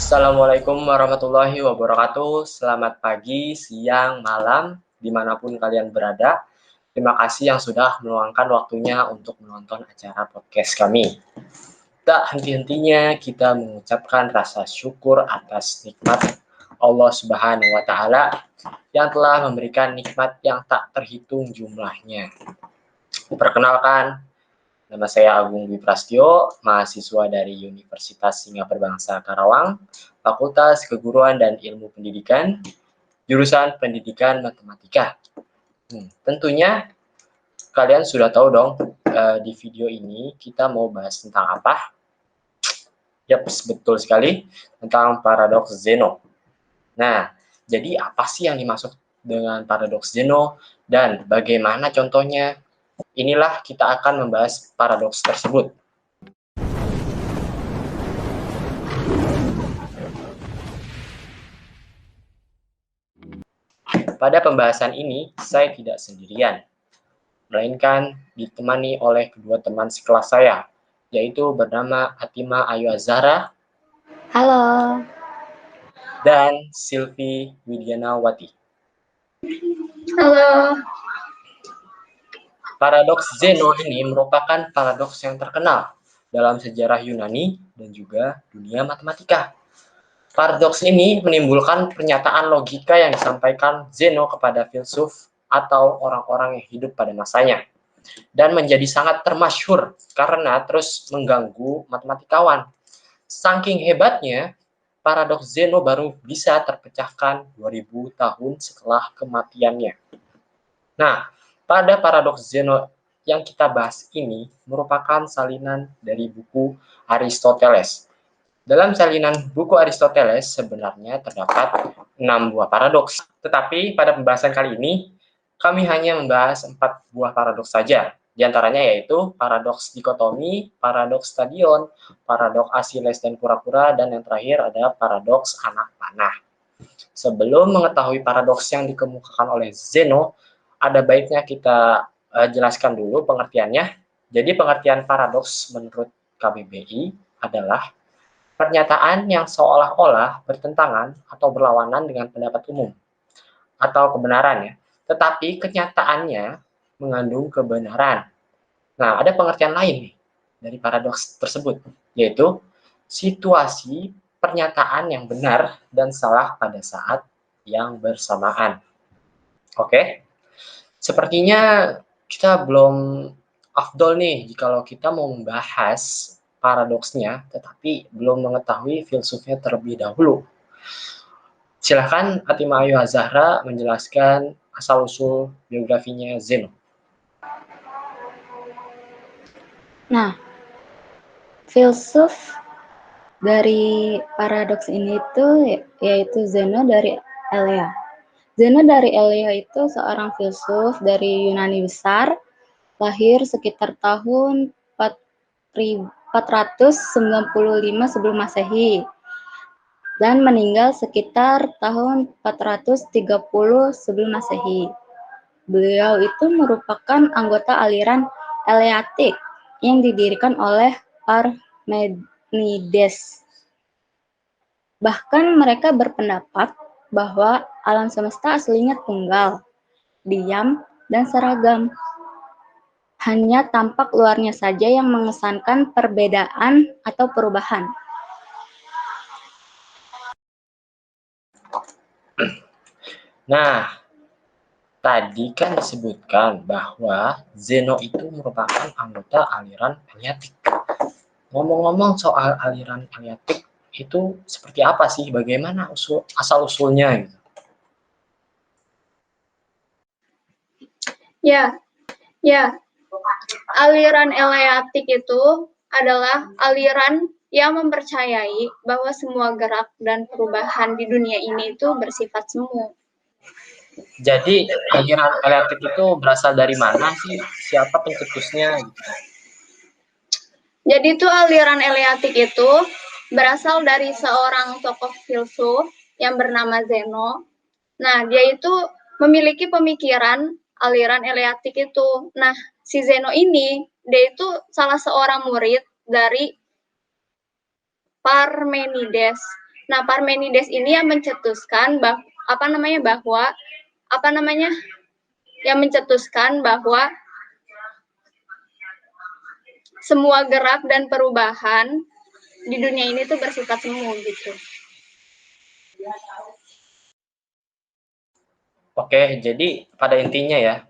Assalamualaikum warahmatullahi wabarakatuh. Selamat pagi, siang, malam, dimanapun kalian berada. Terima kasih yang sudah meluangkan waktunya untuk menonton acara podcast kami. Tak henti-hentinya kita mengucapkan rasa syukur atas nikmat Allah Subhanahu wa Ta'ala yang telah memberikan nikmat yang tak terhitung jumlahnya. Perkenalkan, nama saya Agung Dwi Prastyo, mahasiswa dari Universitas Singapura Bangsa Karawang, Fakultas Keguruan dan Ilmu Pendidikan, jurusan Pendidikan Matematika. Tentunya kalian sudah tahu dong, di video ini kita mau bahas tentang apa? Yap, betul sekali, tentang paradoks Zeno. Nah, jadi apa sih yang dimaksud dengan paradoks Zeno dan bagaimana contohnya? Inilah kita akan membahas paradoks tersebut. Pada pembahasan ini, saya tidak sendirian, melainkan ditemani oleh kedua teman sekelas saya, yaitu bernama Atima Ayu Azhara. Halo. Dan Silvi Widianawati. Halo. Paradoks Zeno ini merupakan paradoks yang terkenal dalam sejarah Yunani dan juga dunia matematika. Paradoks ini menimbulkan pernyataan logika yang disampaikan Zeno kepada filsuf atau orang-orang yang hidup pada masanya, dan menjadi sangat termasyhur karena terus mengganggu matematikawan. Saking hebatnya, paradoks Zeno baru bisa terpecahkan 2000 tahun setelah kematiannya. Nah, pada paradoks Zeno yang kita bahas ini merupakan salinan dari buku Aristoteles. Dalam salinan buku Aristoteles sebenarnya terdapat 6 buah paradoks. Tetapi pada pembahasan kali ini, kami hanya membahas 4 buah paradoks saja. Di antaranya yaitu paradoks dikotomi, paradoks stadion, paradoks Asiles dan kura-kura, dan yang terakhir ada paradoks anak panah. Sebelum mengetahui paradoks yang dikemukakan oleh Zeno, ada baiknya kita jelaskan dulu pengertiannya. Jadi pengertian paradoks menurut KBBI adalah pernyataan yang seolah-olah bertentangan atau berlawanan dengan pendapat umum atau kebenaran ya, tetapi kenyataannya mengandung kebenaran. Nah, ada pengertian lain nih dari paradoks tersebut, yaitu situasi pernyataan yang benar dan salah pada saat yang bersamaan. Oke, sepertinya kita belum afdol nih jikalau kita mau membahas paradoksnya, tetapi belum mengetahui filsufnya terlebih dahulu. Silahkan Atima Ayu Azhara menjelaskan asal-usul biografinya Zeno. Nah, filsuf dari paradoks ini yaitu Zeno dari Elea. Zeno dari Elea itu seorang filsuf dari Yunani besar, lahir sekitar tahun 495 sebelum Masehi dan meninggal sekitar tahun 430 sebelum Masehi. Beliau itu merupakan anggota aliran Eleatik yang didirikan oleh Parmenides. Bahkan mereka berpendapat bahwa alam semesta aslinya tunggal, diam, dan seragam. Hanya tampak luarnya saja yang mengesankan perbedaan atau perubahan. Nah, tadi kan disebutkan bahwa Zeno itu merupakan anggota aliran Eleatik. Ngomong-ngomong soal aliran Eleatik, itu seperti apa sih? Bagaimana asal-usulnya gitu? Ya. Aliran Eleatik itu adalah aliran yang mempercayai bahwa semua gerak dan perubahan di dunia ini itu bersifat semu. Jadi aliran Eleatik itu berasal dari mana sih? Siapa pencetusnya? Jadi itu aliran Eleatik itu berasal dari seorang tokoh filsuf yang bernama Zeno. Nah, dia itu memiliki pemikiran aliran Eleatik itu. Nah, si Zeno ini, dia itu salah seorang murid dari Parmenides. Nah, Parmenides ini yang mencetuskan bahwa semua gerak dan perubahan di dunia ini tuh bersifat semu gitu. Oke, jadi pada intinya ya,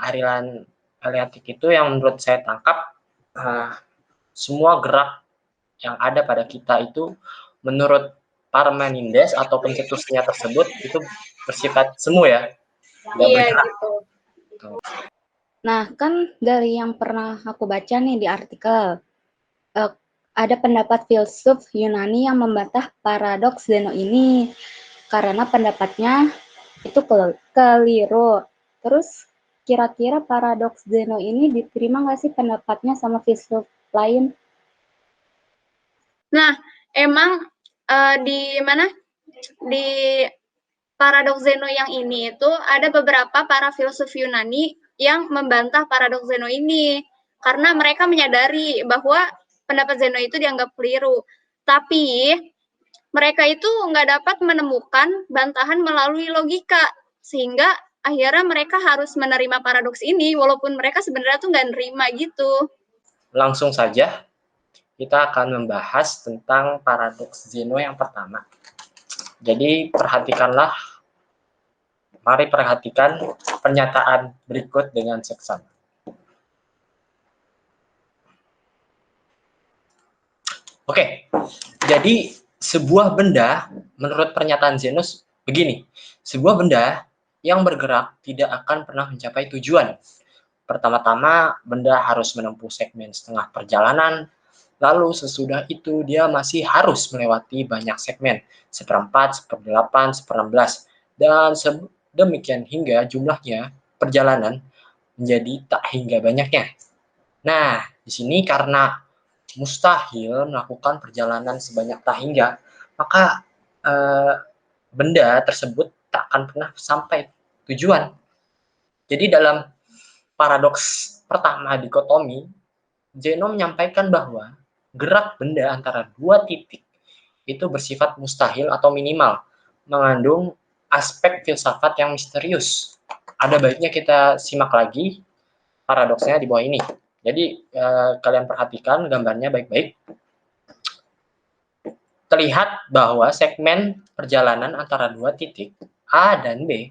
aliran eleatik itu yang menurut saya tangkap, semua gerak yang ada pada kita itu menurut Parmenides atau pencetusnya tersebut itu bersifat semu ya, nggak Iya bergerak. gitu. Nah, kan dari yang pernah aku baca nih di artikel, ada pendapat filsuf Yunani yang membantah paradoks Zeno ini karena pendapatnya itu keliru. Terus kira-kira paradoks Zeno ini diterima nggak sih pendapatnya sama filsuf lain? Nah, emang di paradoks Zeno yang ini itu ada beberapa para filsuf Yunani yang membantah paradoks Zeno ini karena mereka menyadari bahwa pendapat Zeno itu dianggap keliru. Tapi mereka itu nggak dapat menemukan bantahan melalui logika, sehingga akhirnya mereka harus menerima paradoks ini walaupun mereka sebenarnya tuh nggak nerima gitu. Langsung saja kita akan membahas tentang paradoks Zeno yang pertama. Jadi mari perhatikan pernyataan berikut dengan seksama. Oke, jadi sebuah benda menurut pernyataan Zeno begini, sebuah benda yang bergerak tidak akan pernah mencapai tujuan. Pertama-tama, benda harus menempuh segmen setengah perjalanan, lalu sesudah itu dia masih harus melewati banyak segmen, seperempat, seperdelapan, seperenam belas, dan demikian hingga jumlahnya perjalanan menjadi tak hingga banyaknya. Nah, di sini karena mustahil melakukan perjalanan sebanyak tak hingga, maka benda tersebut tak akan pernah sampai tujuan. Jadi dalam paradoks pertama dikotomi, Zeno menyampaikan bahwa gerak benda antara dua titik itu bersifat mustahil atau minimal, mengandung aspek filsafat yang misterius. Ada baiknya kita simak lagi paradoksnya di bawah ini. Jadi kalian perhatikan gambarnya baik-baik. Terlihat bahwa segmen perjalanan antara dua titik A dan B.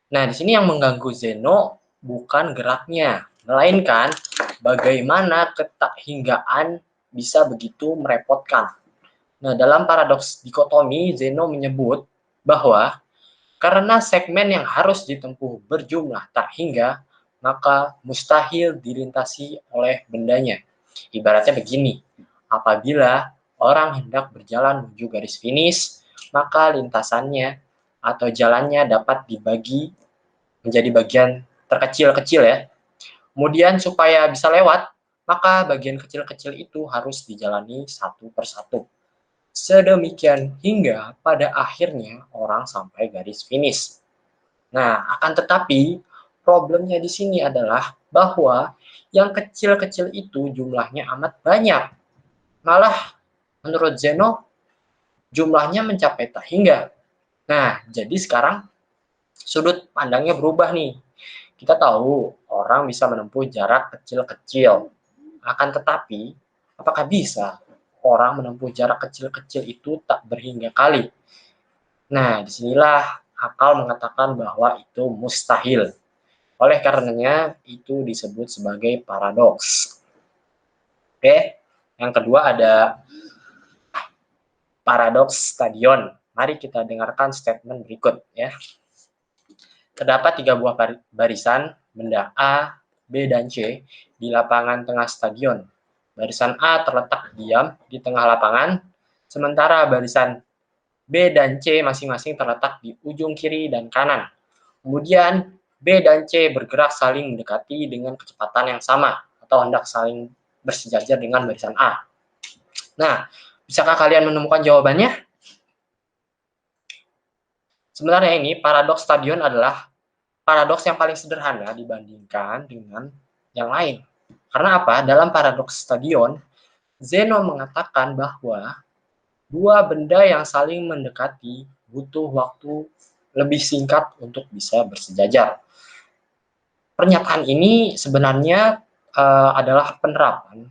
Nah, di sini yang mengganggu Zeno bukan geraknya, melainkan bagaimana ketakhinggaan bisa begitu merepotkan. Nah, dalam paradoks dikotomi, Zeno menyebut bahwa karena segmen yang harus ditempuh berjumlah tak hingga, maka mustahil dilintasi oleh bendanya. Ibaratnya begini, apabila orang hendak berjalan menuju garis finish, maka lintasannya atau jalannya dapat dibagi menjadi bagian terkecil-kecil ya. Kemudian supaya bisa lewat, maka bagian kecil-kecil itu harus dijalani satu persatu. Sedemikian hingga pada akhirnya orang sampai garis finish. Nah, akan tetapi problemnya di sini adalah bahwa yang kecil-kecil itu jumlahnya amat banyak. Malah menurut Zeno jumlahnya mencapai tak hingga. Nah, jadi sekarang sudut pandangnya berubah nih. Kita tahu orang bisa menempuh jarak kecil-kecil. Akan tetapi, apakah bisa orang menempuh jarak kecil-kecil itu tak berhingga kali? Nah, disinilah akal mengatakan bahwa itu mustahil. Oleh karenanya, itu disebut sebagai paradoks. Oke, yang kedua ada paradoks stadion. Mari kita dengarkan statement berikut ya. Terdapat 3 buah barisan benda A, B, dan C di lapangan tengah stadion. Barisan A terletak diam di tengah lapangan, sementara barisan B dan C masing-masing terletak di ujung kiri dan kanan. Kemudian B dan C bergerak saling mendekati dengan kecepatan yang sama atau hendak saling bersejajar dengan barisan A. Nah, bisakah kalian menemukan jawabannya? Sebenarnya ini paradoks stadion adalah paradoks yang paling sederhana dibandingkan dengan yang lain. Karena apa? Dalam paradoks stadion, Zeno mengatakan bahwa Dua benda yang saling mendekati butuh waktu lebih singkat untuk bisa bersejajar. Pernyataan ini sebenarnya adalah penerapan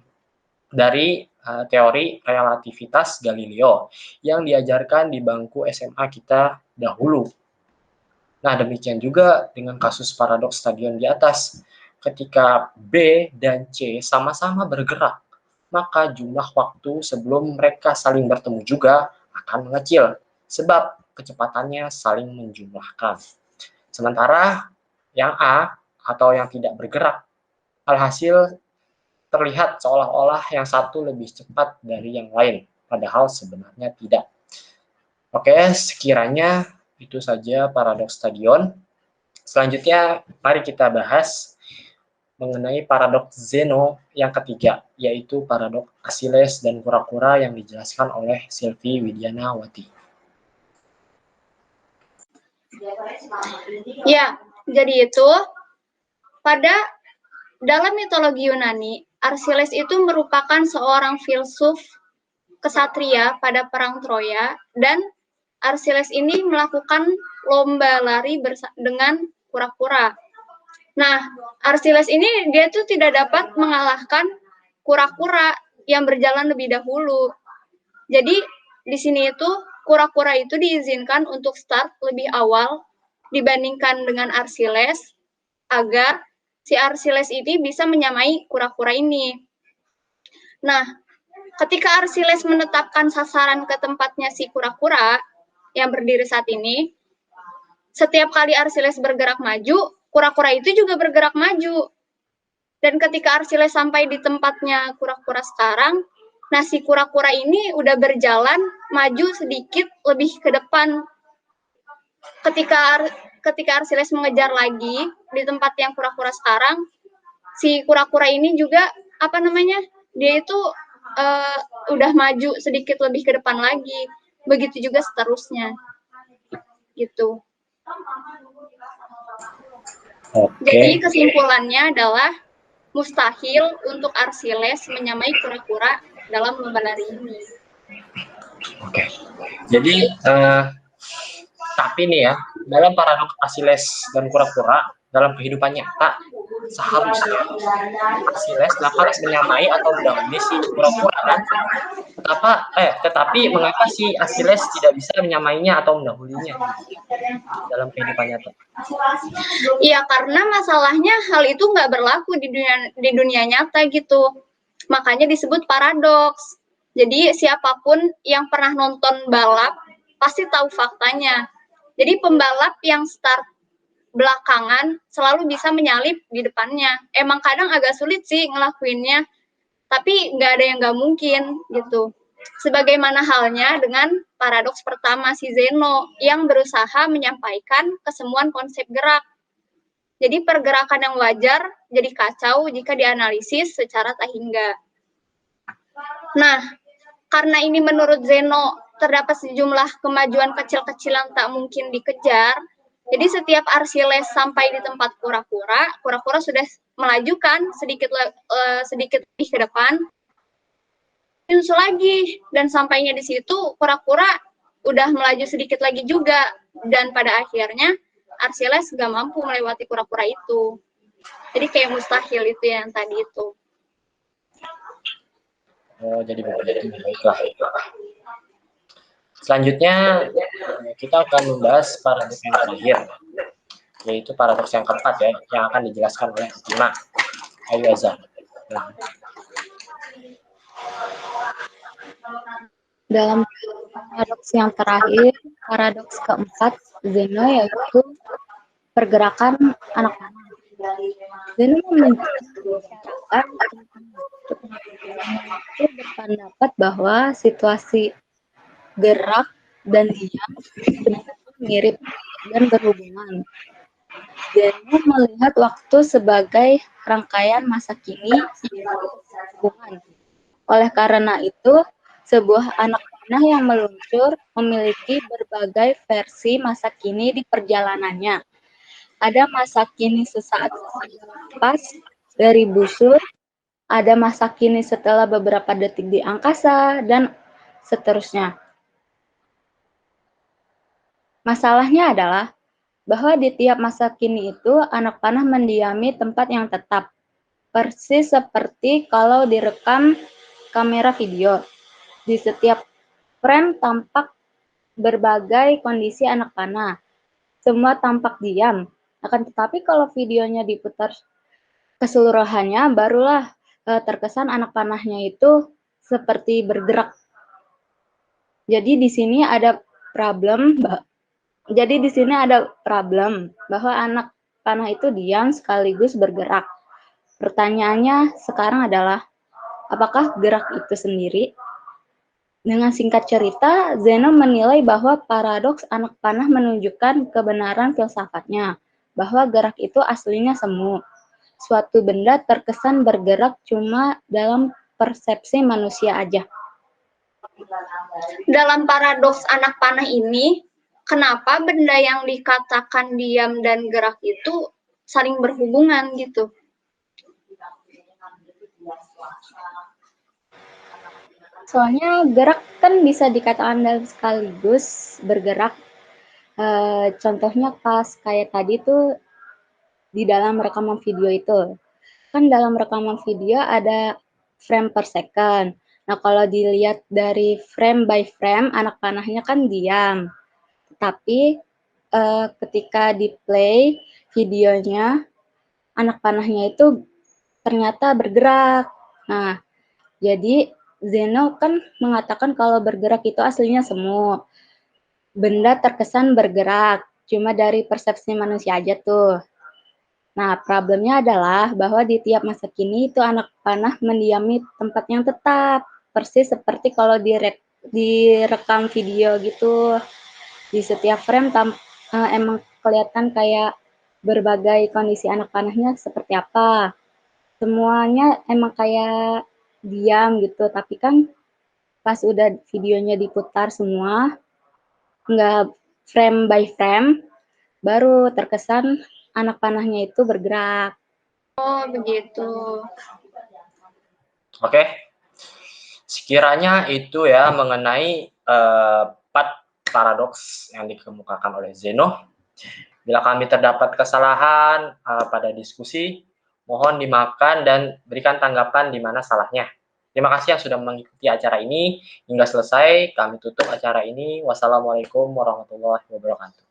dari teori relativitas Galileo yang diajarkan di bangku SMA kita dahulu. Nah, demikian juga dengan kasus paradoks stadion di atas. Ketika B dan C sama-sama bergerak, maka jumlah waktu sebelum mereka saling bertemu juga akan mengecil, sebab kecepatannya saling menjumlahkan. Sementara yang A atau yang tidak bergerak, alhasil terlihat seolah-olah yang satu lebih cepat dari yang lain, padahal sebenarnya tidak. Oke, sekiranya itu saja paradoks stadion. Selanjutnya, mari kita bahas mengenai paradoks Zeno yang ketiga, yaitu paradoks Asiles dan kura-kura yang dijelaskan oleh Sylvie Widianawati. Ya, jadi itu pada dalam mitologi Yunani, Arsiles itu merupakan seorang filsuf kesatria pada perang Troya, dan Arsiles ini melakukan lomba lari dengan kura-kura. Nah, Arsiles ini dia tuh tidak dapat mengalahkan kura-kura yang berjalan lebih dahulu. Jadi di sini itu kura-kura itu diizinkan untuk start lebih awal dibandingkan dengan Arsiles agar si Arsiles ini bisa menyamai kura-kura ini. Nah, ketika Arsiles menetapkan sasaran ke tempatnya si kura-kura yang berdiri saat ini, setiap kali Arsiles bergerak maju, kura-kura itu juga bergerak maju. Dan ketika Arsiles sampai di tempatnya kura-kura sekarang, nah si kura-kura ini udah berjalan maju sedikit lebih ke depan. Ketika Arsiles mengejar lagi di tempat yang kura-kura sekarang, si kura-kura ini juga dia itu udah maju sedikit lebih ke depan lagi. Begitu juga seterusnya. Gitu. Jadi kesimpulannya adalah mustahil untuk Arsiles menyamai kura-kura dalam lomba lari ini. Oke. Jadi tapi nih ya, dalam paradoks Arsiles dan kura-kura dalam kehidupan nyata, seharusnya Arsiles dapat menyamai atau mendahului si kura-kura kan? Tetapi mengapa si Arsiles tidak bisa menyamainya atau mendahulinya dalam kehidupan nyata? Iya, karena masalahnya hal itu nggak berlaku di dunia nyata gitu. Makanya disebut paradoks. Jadi siapapun yang pernah nonton balap pasti tahu faktanya. Jadi pembalap yang start belakangan selalu bisa menyalip di depannya. Emang kadang agak sulit sih ngelakuinnya, tapi nggak ada yang nggak mungkin gitu. Sebagaimana halnya dengan paradoks pertama si Zeno yang berusaha menyampaikan kesemuan konsep gerak. Jadi pergerakan yang wajar jadi kacau jika dianalisis secara tak hingga. Nah, karena ini menurut Zeno terdapat sejumlah kemajuan kecil-kecilan tak mungkin dikejar, jadi setiap Arsiles sampai di tempat kura-kura, kura-kura sudah melajukan sedikit lebih ke depan, nyusul lagi, dan sampainya di situ kura-kura udah melaju sedikit lagi juga, dan pada akhirnya Arsiles gak mampu melewati kura-kura itu. Jadi kayak mustahil itu yang tadi itu. Oh, jadi begitu. Baiklah. Selanjutnya kita akan membahas paradoks yang terakhir, yaitu paradoks yang keempat ya, yang akan dijelaskan oleh Fatima. Ayo Azhar. Dalam paradoks yang terakhir, paradoks keempat Zeno yaitu pergerakan anak panah. Zeno menjelaskan itu berpendapat bahwa situasi gerak dan diam mirip dan berhubungan. Zeno melihat waktu sebagai rangkaian masa kini yang berhubungan. Oleh karena itu, sebuah anak panah yang meluncur memiliki berbagai versi masa kini di perjalanannya. Ada masa kini sesaat lepas dari busur, ada masa kini setelah beberapa detik di angkasa, dan seterusnya. Masalahnya adalah bahwa di tiap masa kini itu anak panah mendiami tempat yang tetap, persis seperti kalau direkam kamera video. Di setiap frame tampak berbagai kondisi anak panah. Semua tampak diam. Akan tetapi kalau videonya diputar keseluruhannya, barulah terkesan anak panahnya itu seperti bergerak. Jadi di sini ada problem. Bahwa anak panah itu diam sekaligus bergerak. Pertanyaannya sekarang adalah, apakah gerak itu sendiri? Dengan singkat cerita, Zeno menilai bahwa paradoks anak panah menunjukkan kebenaran filsafatnya, bahwa gerak itu aslinya semu. Suatu benda terkesan bergerak cuma dalam persepsi manusia aja. Dalam paradoks anak panah ini, kenapa benda yang dikatakan diam dan gerak itu saling berhubungan gitu? Soalnya gerak kan bisa dikatakan dalam sekaligus bergerak. Contohnya pas kayak tadi tuh di dalam rekaman video itu. Kan dalam rekaman video ada frame per second. Nah, kalau dilihat dari frame by frame, anak panahnya kan diam. Tapi ketika di play videonya, anak panahnya itu ternyata bergerak. Nah, jadi Zeno kan mengatakan kalau bergerak itu aslinya semu. Benda terkesan bergerak, cuma dari persepsi manusia aja tuh. Nah, problemnya adalah bahwa di tiap masa kini itu anak panah mendiami tempat yang tetap, persis seperti kalau direkam video gitu. Di setiap frame emang kelihatan kayak berbagai kondisi anak panahnya seperti apa. Semuanya emang kayak diam gitu, tapi kan pas udah videonya diputar semua, nggak frame by frame, baru terkesan anak panahnya itu bergerak. Oh, begitu. Oke. Sekiranya itu ya mengenai 4 paradoks yang dikemukakan oleh Zeno. Bila kami terdapat kesalahan pada diskusi, mohon dimaafkan dan berikan tanggapan di mana salahnya. Terima kasih yang sudah mengikuti acara ini. Hingga selesai, kami tutup acara ini. Wassalamualaikum warahmatullahi wabarakatuh.